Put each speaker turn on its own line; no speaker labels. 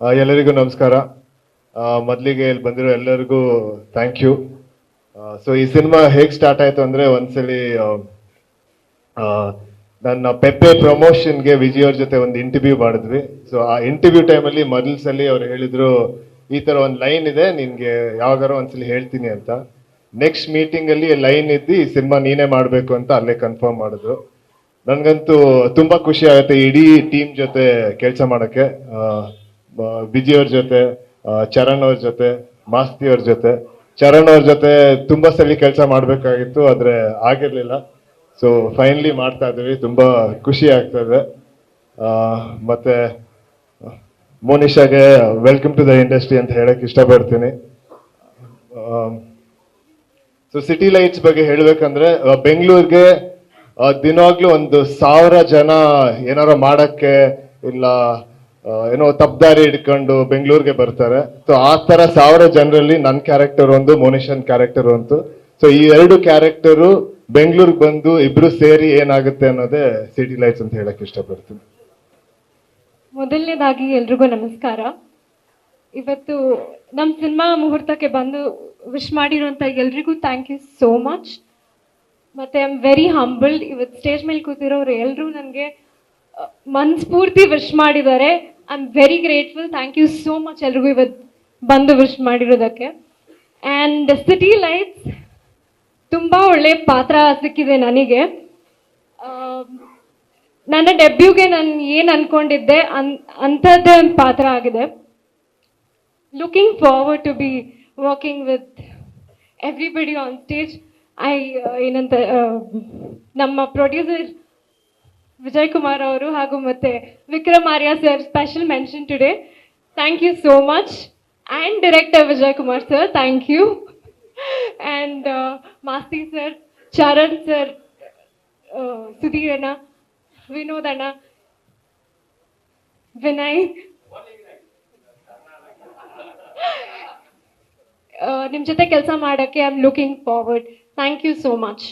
ಎಲ್ಲರಿಗೂ ನಮಸ್ಕಾರ. ಮೊದಲಿಗೆ ಇಲ್ಲಿ ಬಂದಿರೋ ಎಲ್ಲರಿಗೂ ಥ್ಯಾಂಕ್ ಯು. ಸೊ ಈ ಸಿನಿಮಾ ಹೇಗೆ ಸ್ಟಾರ್ಟ್ ಆಯ್ತು ಅಂದ್ರೆ ಒಂದ್ಸಲಿ ನನ್ನ ಪೆಪ್ಪೆ ಪ್ರಮೋಷನ್ಗೆ ವಿಜಯ್ ಅವ್ರ ಜೊತೆ ಒಂದು ಇಂಟರ್ವ್ಯೂ ಮಾಡಿದ್ವಿ. ಸೊ ಆ ಇಂಟರ್ವ್ಯೂ ಟೈಮಲ್ಲಿ ಮೊದಲ ಸಲ ಅವ್ರು ಹೇಳಿದ್ರು, ಈ ತರ ಒಂದು ಲೈನ್ ಇದೆ, ನಿನ್ಗೆ ಯಾವಾಗಾರ ಒಂದ್ಸಲಿ ಹೇಳ್ತೀನಿ ಅಂತ. ನೆಕ್ಸ್ಟ್ ಮೀಟಿಂಗ್ ಅಲ್ಲಿ ಲೈನ್ ಇದ್ದು ಈ ಸಿನಿಮಾ ನೀನೇ ಮಾಡಬೇಕು ಅಂತ ಅಲ್ಲೇ ಕನ್ಫರ್ಮ್ ಮಾಡಿದ್ರು. ನನ್ಗಂತೂ ತುಂಬಾ ಖುಷಿ ಆಗುತ್ತೆ ಇಡೀ ಟೀಮ್ ಜೊತೆ ಕೆಲಸ ಮಾಡಕ್ಕೆ. ವಿಜಯ್ ಅವ್ರ ಜೊತೆ, ಚರಣ್ ಅವ್ರ ಜೊತೆ, ಮಾಸ್ತಿ ಅವ್ರ ಜೊತೆ. ಚರಣ್ ಅವ್ರ ಜೊತೆ ತುಂಬಾ ಸಲ ಕೆಲಸ ಮಾಡ್ಬೇಕಾಗಿತ್ತು, ಆದ್ರೆ ಆಗಿರ್ಲಿಲ್ಲ. ಸೊ ಫೈನಲಿ ಮಾಡ್ತಾ ಇದೀವಿ, ತುಂಬಾ ಖುಷಿ ಆಗ್ತಾ ಇದೆ. ಮತ್ತೆ ಮೋನಿಶಾಗೆ ವೆಲ್ಕಮ್ ಟು ದ ಇಂಡಸ್ಟ್ರಿ ಅಂತ ಹೇಳಕ್ ಇಷ್ಟಪಡ್ತೀನಿ. ಸೊ ಸಿಟಿ ಲೈಟ್ಸ್ ಬಗ್ಗೆ ಹೇಳ್ಬೇಕಂದ್ರೆ, ಬೆಂಗಳೂರಿಗೆ ದಿನವಾಗ್ಲೂ 1,000 ಜನ ಏನಾರ ಮಾಡಕ್ಕೆ ಇಲ್ಲ ಏನೋ ತಪ್ಪದಾರಿ ಹಿಡ್ಕೊಂಡು ಬೆಂಗಳೂರಿಗೆ ಬರ್ತಾರೆ. ಸೊ ಆ ತರ 1,000 ಜನರಲ್ಲಿ ನನ್ನ ಕ್ಯಾರೆಕ್ಟರ್ ಒಂದು, ಮೋನಿಶನ್ ಕ್ಯಾರೆಕ್ಟರ್ ಒಂದು. ಸೊ ಈ ಎರಡು ಕ್ಯಾರೆಕ್ಟರು ಬೆಂಗಳೂರಿಗೆ ಬಂದು ಇಬ್ರು ಸೇರಿ ಏನಾಗುತ್ತೆ ಅನ್ನೋದೇ ಸಿಟಿ ಲೈಟ್ಸ್ ಅಂತ ಹೇಳಕ್ ಇಷ್ಟಪಡ್ತೀನಿ.
ಮೊದಲನೇದಾಗಿ ಎಲ್ರಿಗೂ ನಮಸ್ಕಾರ. ಇವತ್ತು ನಮ್ಮ ಸಿನಿಮಾ ಮುಹೂರ್ತಕ್ಕೆ ಬಂದು ವಿಶ್ ಮಾಡಿರುವಂಥ ಎಲ್ರಿಗೂ ಥ್ಯಾಂಕ್ ಯು ಸೋ ಮಚ್. ಮತ್ತು ಐ ಆಮ್ ವೆರಿ ಹಂಬಲ್ಡ್. ಇವತ್ತು ಸ್ಟೇಜ್ ಮೇಲೆ ಕೂತಿರೋರು ಎಲ್ಲರೂ ನನಗೆ ಮನಸ್ಫೂರ್ತಿ ವಿಶ್ ಮಾಡಿದ್ದಾರೆ. I am very grateful. Thank you so much ಎಲ್ರಿಗೂ ಇವತ್ತು ಬಂದು ವಿಶ್ ಮಾಡಿರೋದಕ್ಕೆ. ಆ್ಯಂಡ್ ಸಿಟಿ ಲೈಟ್ಸ್ ತುಂಬ ಒಳ್ಳೆಯ ಪಾತ್ರ ಸಿಕ್ಕಿದೆ ನನಗೆ. ನನ್ನ ಡೆಬ್ಯೂಗೆ ನಾನು ಏನು ಅಂದ್ಕೊಂಡಿದ್ದೆ ಅಂಥದ್ದೇ ಒಂದು ಪಾತ್ರ ಆಗಿದೆ. Looking forward to be working with everybody on stage. ಏನಂತ ನಮ್ಮ ಪ್ರೊಡ್ಯೂಸರ್ ವಿಜಯ್ ಕುಮಾರ್ ಅವರು ಹಾಗೂ ಮತ್ತು Vikram Arya sir special mention today. Thank you so much. And director Vijay Kumar sir, thank you. And Masti sir, Charan sir, Sudheer ಅಣ್ಣ, ವಿನೋದ್ ಅಣ್ಣ, ವಿನಯ್, ನಿಮ್ಮ ಜೊತೆ ಕೆಲಸ ಮಾಡೋಕ್ಕೆ I am looking forward. Thank you so much.